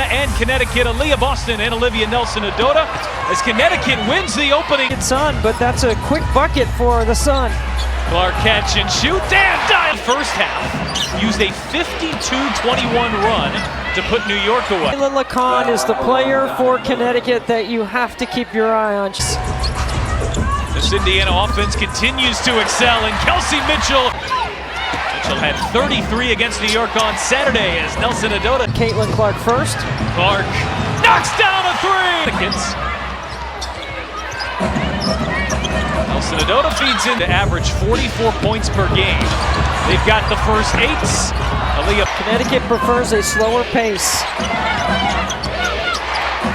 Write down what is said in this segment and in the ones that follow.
Indiana and Connecticut. Aaliyah Boston and Olivia Nelson-Ododa as Connecticut wins the opening. Sun, but that's a quick bucket for the Sun. Clark catch and shoot, and dive. First half used a 52-21 run to put New York away. Lynn Khan is the player for Connecticut that you have to keep your eye on. This Indiana offense continues to excel, and Kelsey Mitchell had 33 against New York on Saturday as Nelson-Ododa. Caitlin Clark first. Clark knocks down a three. Nelson-Ododa feeds in to average 44 points per game. They've got the first 8. Connecticut prefers a slower pace.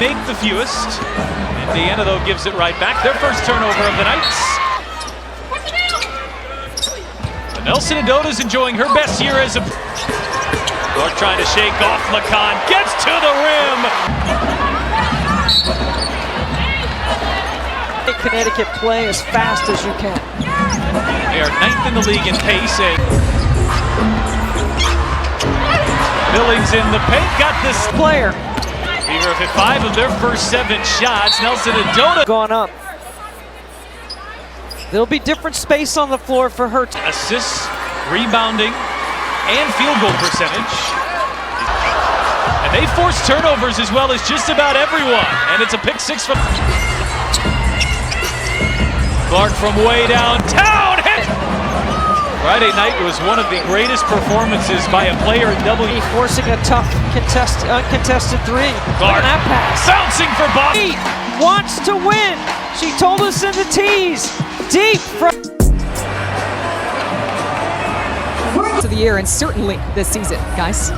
Make the fewest. Indiana, though, gives it right back. Their first turnover of the night. Nelson-Ododa's enjoying her best year as a... Clark trying to shake off Lacan. Gets to the rim! Connecticut play as fast as you can. They are 9th in the league in pace. Billings in the paint, got this player. Beaver hit 5 of their first 7 shots. Nelson-Ododa gone up. There'll be different space on the floor for her. Assists, rebounding, and field goal percentage. And they force turnovers as well as just about everyone. And it's a pick 6 from Clark from way downtown. Hit! Friday night was one of the greatest performances by a player in W. Forcing a tough uncontested three. Clark that pass. Bouncing for Boston. He wants to win. She told us in the tease. Deep from to the year and certainly this season, guys.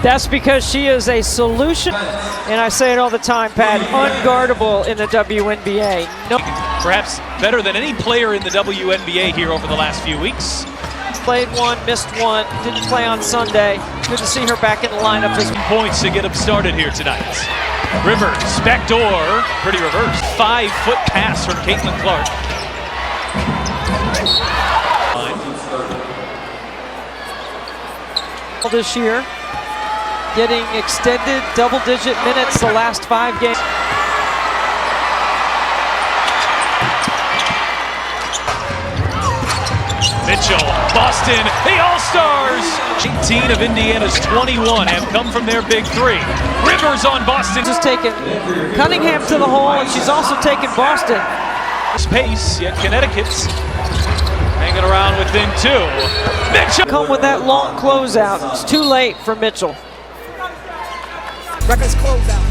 That's because she is a solution, and I say it all the time, Pat, unguardable in the WNBA. No. Perhaps better than any player in the WNBA here over the last few weeks. Played one, missed one, didn't play on Sunday. Good to see her back in the lineup. Points to get them started here tonight. Rivers, backdoor, pretty reversed. 5-foot pass from Caitlin Clark. This year, getting extended double-digit minutes the last 5 games. Mitchell, Boston, the All-Stars! 18 of Indiana's 21 have come from their big 3. Rivers on Boston. Just taking Cunningham to the hole, and she's also taken Boston. Space, yet Connecticut's hanging around within 2. Mitchell! Come with that long closeout. It's too late for Mitchell. Records closeout.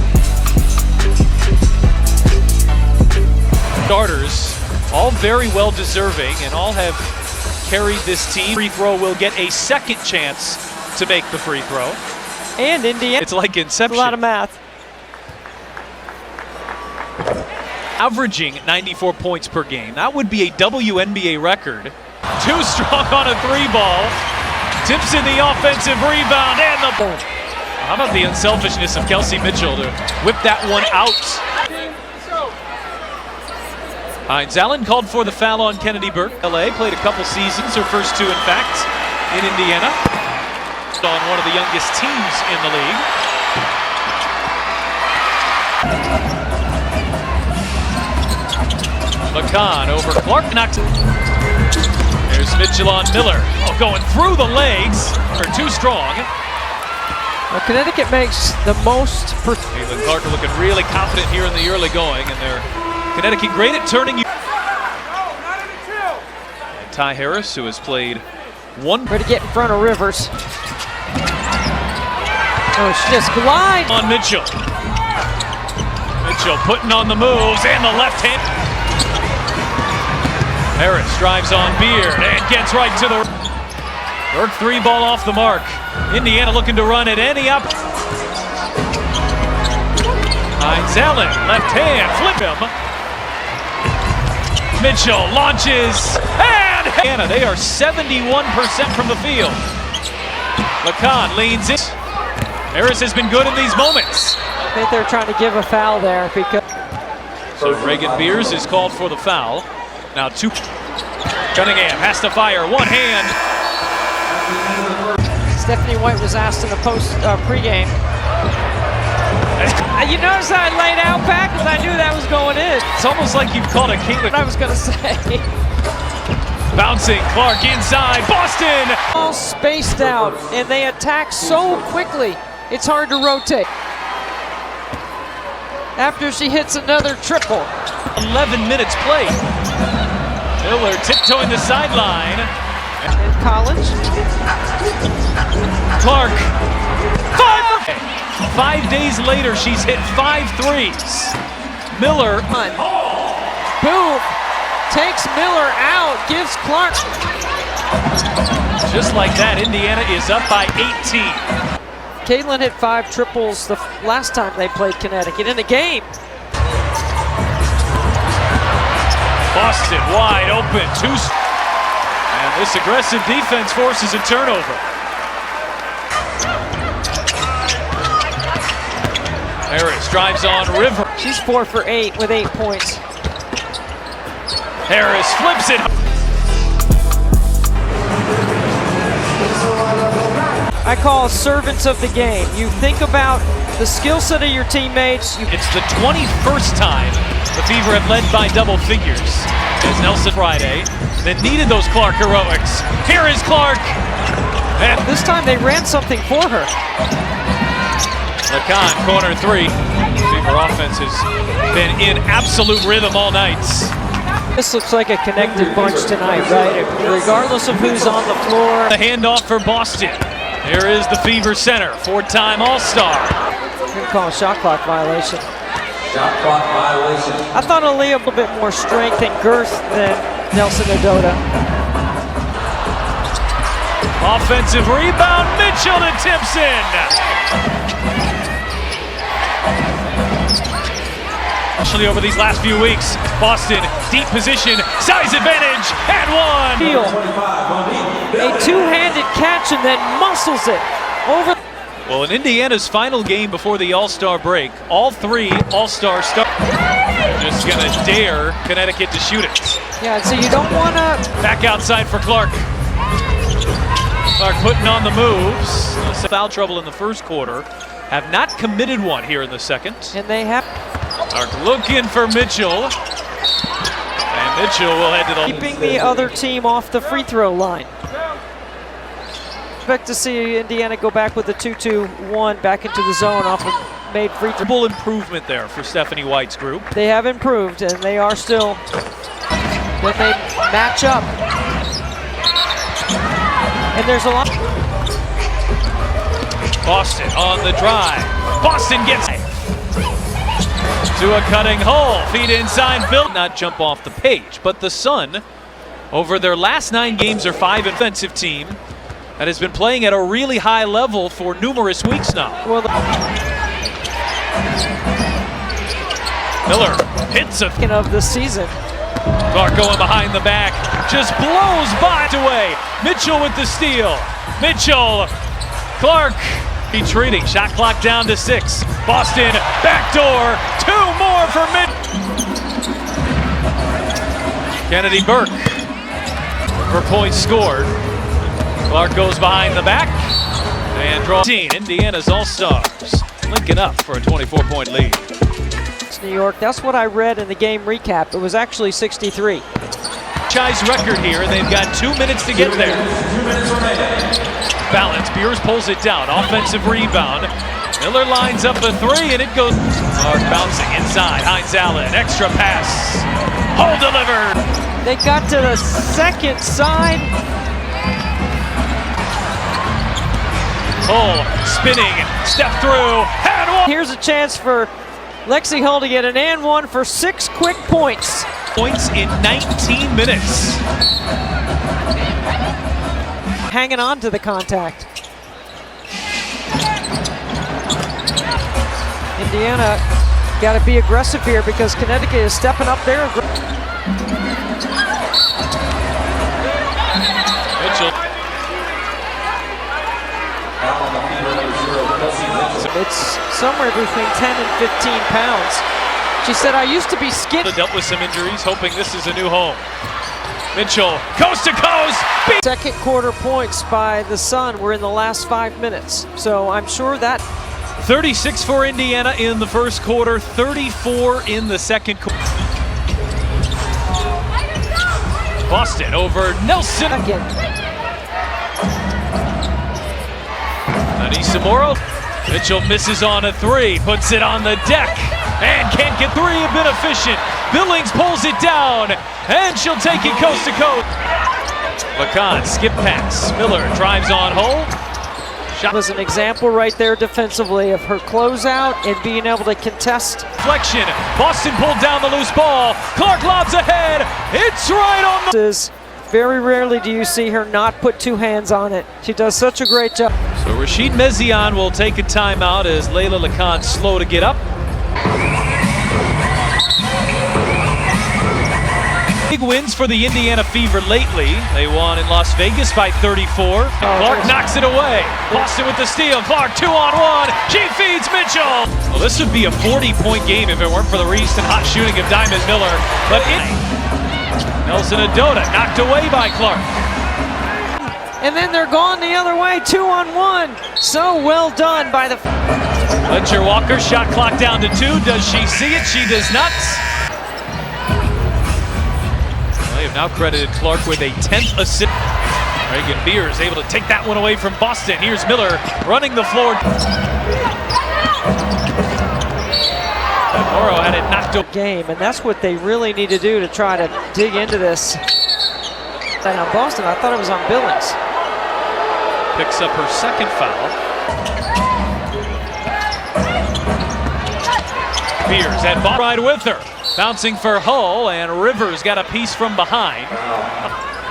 Starters, all very well deserving, and all have carried this team. Free throw will get a second chance to make the free throw. And Indiana. It's like Inception. A lot of math. Averaging 94 points per game. That would be a WNBA record. Too strong on a 3-ball. Tips in the offensive rebound and the ball. How about the unselfishness of Kelsey Mitchell to whip that one out? Hines Allen called for the foul on Kennedy Burke. LA played a couple seasons, her first 2 in fact, in Indiana. On one of the youngest teams in the league. Lacan over Clark, knocked. There's Mitchell on Miller. Oh, going through the legs. Or too strong. Well, Connecticut makes the most. Caitlin Clark looking really confident here in the early going, and they're Connecticut great at turning you. And Ty Harris, who has played 1. Ready to get in front of Rivers. Oh, she just glides on Mitchell. Mitchell putting on the moves and the left hand. Harris drives on Beard and gets right to the Burke 3-ball off the mark. Indiana looking to run at any up. Hines Allen, left hand, flip him. Mitchell launches and Indiana, they are 71% from the field. Lacan leans in. Harris has been good in these moments. I think they're trying to give a foul there because. So Reagan Beers is called for the foul. Now 2. Cunningham has to fire. One hand. Stephanie White was asked in the pregame. You notice how I laid out back because I knew that was going in. It's almost like you've caught a Caitlin. What I was going to say. Bouncing, Clark inside, Boston! All spaced out, and they attack so quickly, it's hard to rotate. After she hits another triple. 11 minutes played. Miller tiptoeing the sideline. In college. Clark, 5 days later, she's hit 5 threes. Miller. Boom. Takes Miller out, gives Clark. Just like that, Indiana is up by 18. Caitlin hit 5 triples the last time they played Connecticut in the game. Boston wide open, and this aggressive defense forces a turnover. Harris drives on River. She's 4 for 8 with 8 points. Harris flips it. I call servants of the game. You think about the skill set of your teammates. It's the 21st time the Fever have led by double figures. As Nelson Friday then needed those Clark heroics. Here is Clark. And this time they ran something for her. Lacan, corner 3. Fever offense has been in absolute rhythm all night. This looks like a connected bunch tonight, right? Regardless of who's on the floor. The handoff for Boston. Here is the Fever center, 4-time All-Star. Good call, shot clock violation. Shot clock violation. I thought Aaliyah a little bit more strength and girth than Nelson Adota. Offensive rebound, Mitchell to Timpson. Especially over these last few weeks, Boston, deep position, size advantage, and one. A two-handed catch and then muscles it over. Well, in Indiana's final game before the All-Star break, all 3 All-Star stars just gonna dare Connecticut to shoot it. Yeah, so you don't wanna. Back outside for Clark. Clark putting on the moves. Foul trouble in the first quarter. Have not committed one here in the second. And they have. Clark looking for Mitchell. And Mitchell will head to the... Keeping the other team off the free throw line. Expect to see Indiana go back with the 2-2-1 back into the zone off of made free throw. Full improvement there for Stephanie White's group. They have improved, and they are still, when they match up. And there's a lot. Boston on the drive. Boston gets to a cutting hole. Feet inside, Bill. Not jump off the page, but the Sun, over their last 9 games, are 5 offensive team that has been playing at a really high level for numerous weeks now. Well, Miller hits a of the season. Clark going behind the back, just blows by it away. Mitchell with the steal. Mitchell, Clark retreating. Shot clock down to 6. Boston backdoor. 2 more for Kennedy Burke for points scored. Clark goes behind the back and draws. Indiana's All-Stars linking up for a 24-point lead. It's New York. That's what I read in the game recap. It was actually 63. Franchise record here, and they've got 2 minutes to get there. Balance. Beers pulls it down. Offensive rebound. Miller lines up a 3, and it goes. Clark bouncing inside. Hines Allen. Extra pass. Hole delivered. They got to the second side. Hole spinning. Step through. And one. Here's a chance for Lexi Hull to get an and one for 6 quick points. Points in 19 minutes. Hanging on to the contact. Indiana got to be aggressive here because Connecticut is stepping up there. Mitchell. It's somewhere between 10 and 15 pounds. She said, I used to be skinny. Dealt with some injuries, hoping this is a new home. Mitchell, coast to coast. Second quarter points by the Sun were in the last 5 minutes. So I'm sure that 36 for Indiana in the first quarter, 34 in the second quarter. Boston over Nelson. Again. Anissa Morrow. Mitchell misses on a three, puts it on the deck, and can't get three, a bit efficient. Billings pulls it down, and she'll take it coast to coast. Lacan, skip pass. Miller drives on hole. Shot Was an example right there defensively of her closeout and being able to contest. deflection. Boston pulled down the loose ball. Clark lobs ahead. It's right on the... Very rarely do you see her not put two hands on it. She does such a great job. So Rashid Mezian will take a timeout as Layla Lacan slow to get up. Big wins for the Indiana Fever lately. They won in Las Vegas by 34. Clark knocks it away. Boston with the steal. Clark 2-on-1. She feeds Mitchell. Well, this would be a 40-point game if it weren't for the recent hot shooting of Diamond Miller. But Nelson Adota knocked away by Clark. And then they're gone the other way, 2-on-1. So well done by the... Fletcher Walker, shot clock down to 2. Does she see it? She does not. They have now credited Clark with a 10th assist. Reagan Beers able to take that one away from Boston. Here's Miller running the floor. Morrow had it knocked away. Game, and that's what they really need to do to try to dig into this. And on Boston, I thought it was on Billings. Picks up her second foul. Beers had ball right with her. Bouncing for Hull, and Rivers got a piece from behind.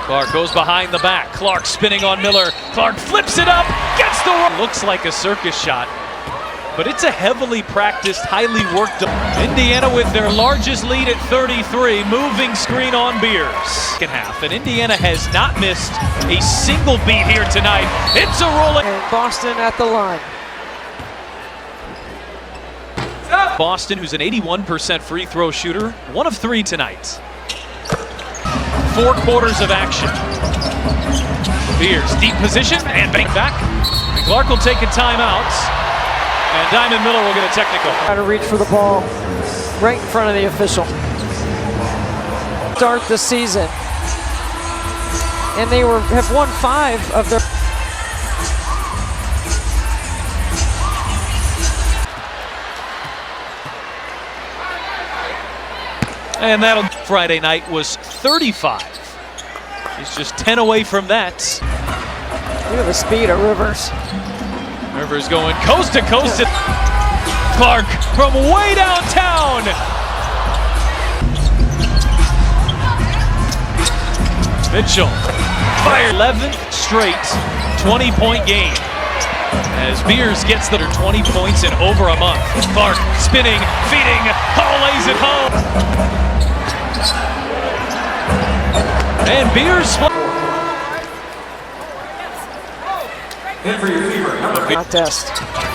Clark goes behind the back. Clark spinning on Miller. Clark flips it up, gets the run. Looks like a circus shot, but it's a heavily practiced, highly worked. Indiana with their largest lead at 33, moving screen on Beers. Second half, and Indiana has not missed a single beat here tonight. It's a rolling. And Boston at the line. Boston, who's an 81% free throw shooter, 1 of 3 tonight. 4 quarters of action. Beers, deep position, and bank back. And Clark will take a timeout, and Diamond Miller will get a technical. Try to reach for the ball right in front of the official. Start the season. And they have won 5 of their... And that'll... Friday night was 35. He's just 10 away from that. Look at the speed of Rivers. Rivers going coast to coast. Clark from way downtown. Mitchell fire 11th straight 20-point game as Beers gets the 20 points in over a month. Clark spinning, feeding, Hall lays it home. And Beers contest.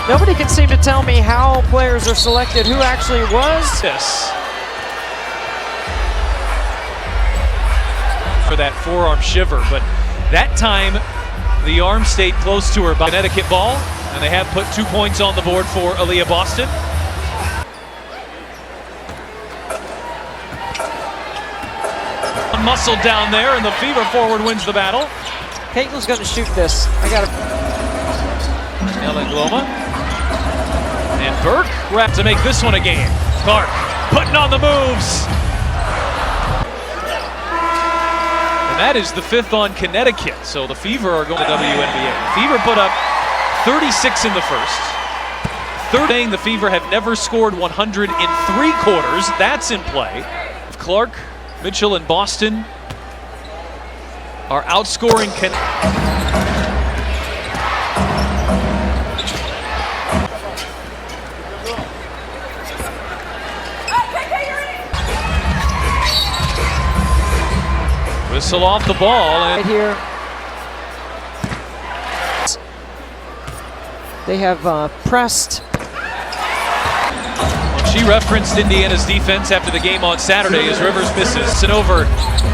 Nobody can seem to tell me how players are selected, who actually was. Yes. For that forearm shiver, but that time the arm stayed close to her by Connecticut ball, and they have put 2 points on the board for Aaliyah Boston. Muscle down there, and the Fever forward wins the battle. Caitlin's going to shoot this. I got to. Ellen Gloma. And Burke wrapped to make this one a game. Clark putting on the moves. And that is the 5th on Connecticut. So the Fever are going to WNBA. Fever put up 36 in the first. Third saying the Fever have never scored 100 in 3 quarters. That's in play. Clark, Mitchell, and Boston are outscoring Whistle off the ball. And right here. They have pressed. She referenced Indiana's defense after the game on Saturday as Rivers misses. And over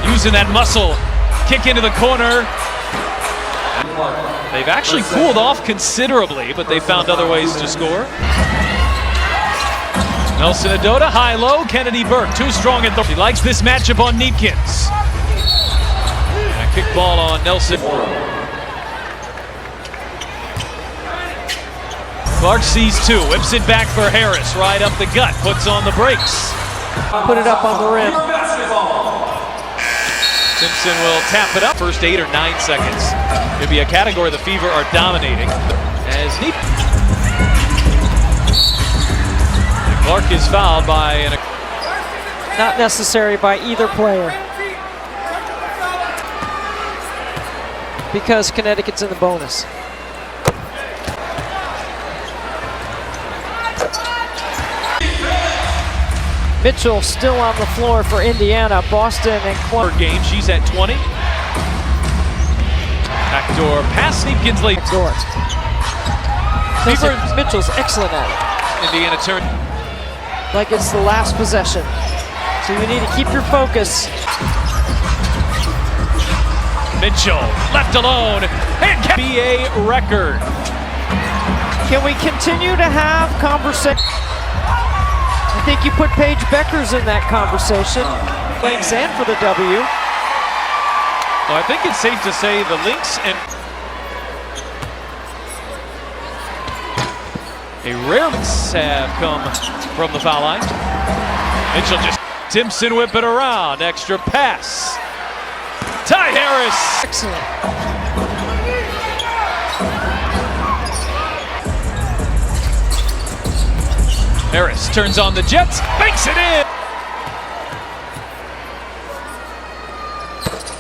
using that muscle. Kick into the corner. They've actually cooled off considerably, but they found other ways to score. Nelson Adota, high-low, Kennedy Burke, too strong at the... He likes this matchup on Neepkins. And a kick ball on Nelson. Clark sees two, whips it back for Harris, right up the gut, puts on the brakes. Put it up on the rim. Simpson will tap it up. First 8 or 9 seconds. It'll be a category the Fever are dominating. As Clark is fouled by an... Not necessary by either player. Because Connecticut's in the bonus. Mitchell still on the floor for Indiana. Boston and Per game, she's at 20. Backdoor pass, Neepkins late. Backdoor. Mitchell's excellent at it. Indiana turn. Like it's the last possession. So you need to keep your focus. Mitchell, left alone, and NBA record. Can we continue to have conversation? I think you put Paige Beckers in that conversation. Lynx and for the W. Well, I think it's safe to say the Lynx and a rare Lynx have come from the foul line. Mitchell just Simpson whip it around, extra pass. Ty Harris. Excellent. Harris turns on the Jets, banks it in.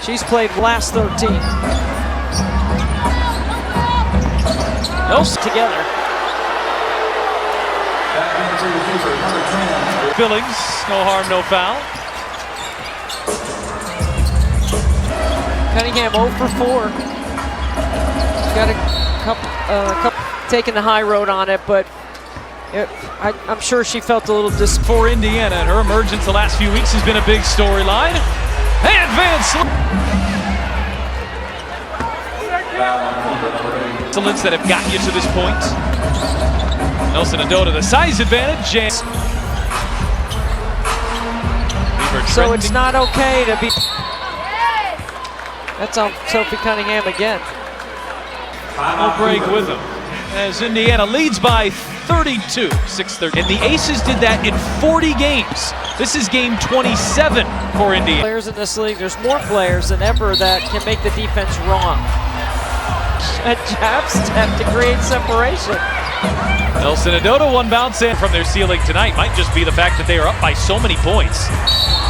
She's played last 13. Those together. Billings, no harm, no foul. Cunningham 0 for 4. Got a couple taking the high road on it, but I'm sure she felt a little for Indiana, and her emergence the last few weeks has been a big storyline. And Vance. Excellence that have gotten you to this point. Nelson Adota, the size advantage. So it's not okay to be. That's on Sophie Cunningham again. We'll break with them as Indiana leads by 32, 6-30. And the Aces did that in 40 games. This is game 27 for Indiana. Players in this league, there's more players than ever that can make the defense wrong. A jab step to create separation. Nelson Adota, one bounce in from their ceiling tonight. Might just be the fact that they are up by so many points.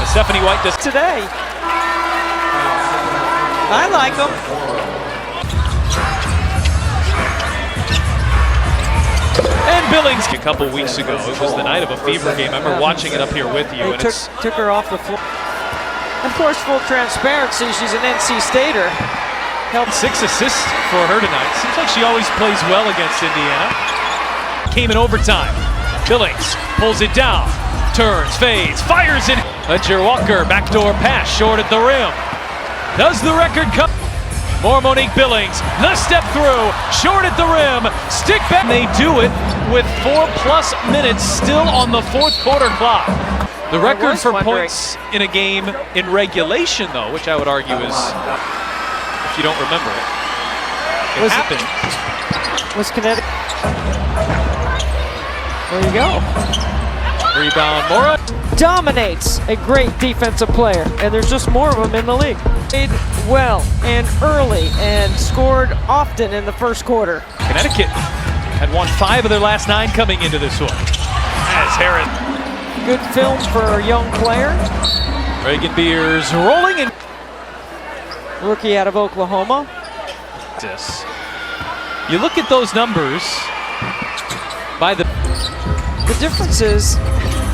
As Stephanie White does today. I like them. And Billings a couple weeks ago. It was the night of a Fever game. I remember watching it up here with you. They took her off the floor. Of course, full transparency, she's an NC Stater. Helped 6 assists for her tonight. Seems like she always plays well against Indiana. Came in overtime. Billings pulls it down, turns, fades, fires it. Ledger Walker, backdoor pass, short at the rim. Does the record come? More Monique Billings, the step through, short at the rim, stick back. They do it with 4+ minutes still on the fourth quarter clock. The record for points in a game in regulation, though, which I would argue is, if you don't remember it, it happened. Was Connecticut? There you go. Rebound, Mora. Dominates a great defensive player, and there's just more of them in the league. Played well and early and scored often in the first quarter. Connecticut had won 5 of their last 9 coming into this one. As Harris. Good film for a young player. Reagan Beers rolling in. Rookie out of Oklahoma. You look at those numbers by the difference is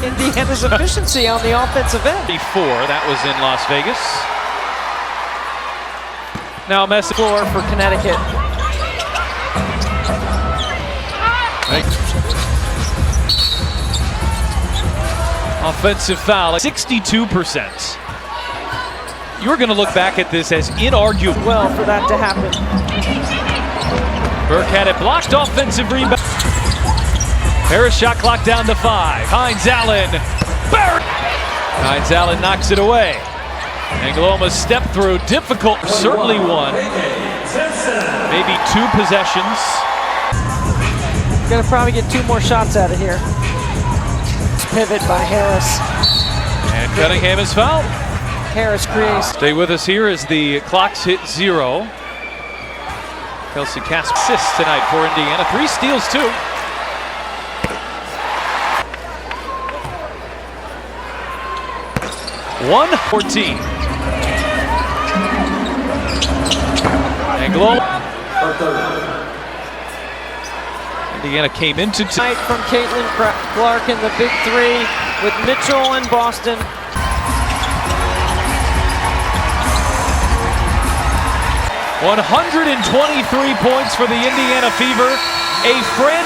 Indiana's efficiency on the offensive end. Before that was in Las Vegas. Now Messi floor for Connecticut. Right. Offensive foul, 62%. You're going to look back at this as inarguable. Well, for that to happen. Burke had it blocked, offensive rebound. Harris shot clock down to 5. Hines Allen. Hines Allen knocks it away. Angloma's step through, difficult, certainly one. Maybe 2 possessions. Gonna probably get 2 more shots out of here. Pivot by Harris. And Cunningham is fouled. Harris creates. Stay with us here as the clocks hit 0. Kelsey Casp assists tonight for Indiana. 3 steals too. One 14. Anglo. Indiana came into tonight from Caitlin Clark in the big 3 with Mitchell and Boston. 123 points for the Indiana Fever. A friend.